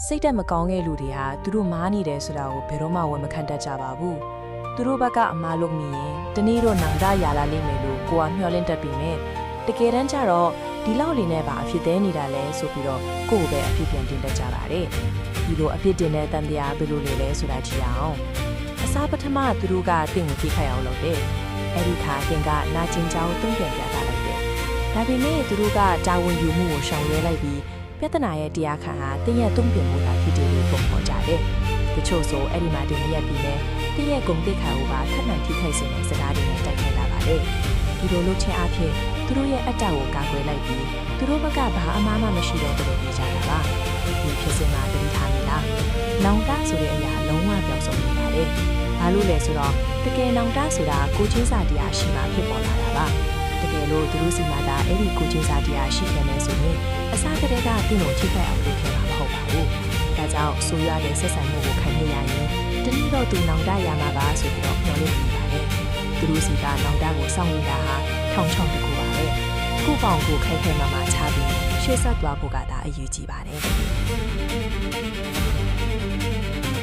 စိတ်တက်မကောင်းတဲ့လူတွေဟာသူတို့မားနေတယ်ဆိုတာကိုဘယ်တော့မှဝန်မခံတတ်ကြပါဘူးသူတို့ဘက်ကအမားလို့မြင်ရင်တနေ့တော့နောင်တရလာလိမ့်မယ်လို့ကိုကမျှော်လင့်တတ်ပြီးမြဲတကယ်တမ်းကျတော့ဒီလောက်လေးနဲ့ပါအဖြစ်သေးနေတာလဲဆိုပြီးတော့ကိုယ့်ကိုပဲအဖြစ်ပြန်တင်တတ်ကြပါတယ်ဒီလိုအဖြစ်တင်တဲ့တန်တရားဘယ်လိုလဲဆိုတာကြည့်အောင်အစားပထမသူတို့ကတင့်ကိုထိခိုက်အောင်လုပ်တယ်အဲ့ဒီခါတင်ကနာကျင်ကြောင်းတုံ့ပြန်ပြသလိုက်တယ်ဒါပေမဲ့သူတို့ကတာဝန်ယူမှုကိုရှောင်ရဲလိုက်ပြီးပြဿနာရဲ့တရားခံဟာတင်းရဲ့တုံ့ပြန်မှုသာဖြစ်တယ်လို့ပုံဖော်ကြတယ်တချို့ဆိုအဲ့ဒီမှာတင်ရက်ပြီးနဲ့တင်းရဲ့ဂုံတိတ်ခါကိုပါထပ်မံထိခိုက်စေတဲ့စကားတွေနဲ့တိုက်ခိုက်လာပါတယ်ဒီလိုလုပ်ခြင်းအဖြစ်သူတို့ရဲ့အတ္တကိုကာကွယ်လိုက်ပြီးသူတို့ဘက်ကဘာအမှားမှမရှိတော့တဲ့နေကြတာပါဒီဖြစ်စဉ်မှာတတိထားမိလားနောင်တဆိုတဲ့အရာလုံးဝပြောင်းဆုံးနေပါတယ်ဘာလို့လဲဆိုတော့တကယ်နောင်တဆိုတာကိုချင်းစာတရားရှိမှဖြစ်ပေါ်လာတာပါတကယ်လို့သူတို့စီမှာဒါအဲ့ဒီကိုချင်းစာတရားရှိခဲ့မယ်ဆိုရင်အစားကလေးကသူ့ကိုထိခိုက်အောင်လုပ်ခဲ့မှာမဟုတ်ပါဘူးဒါကြောင့်ဆိုရတဲ့ဆက်ဆံမှုကိုခံရရင်တနည်းတော့သူနောင်တရမှာပါဆိုပြီးတော့ပြောလို့နေပါတယ်သူတို့စီကနောင်တကိုစောင့်နေတာဟာထောင်ချောင်းတစ်ခုပါပဲခုပေါင်ကိုခိုက်ခဲမှချပြီးရှေ့ဆက်သွားဖို့ကဒါအရေးကြီးပါတယ်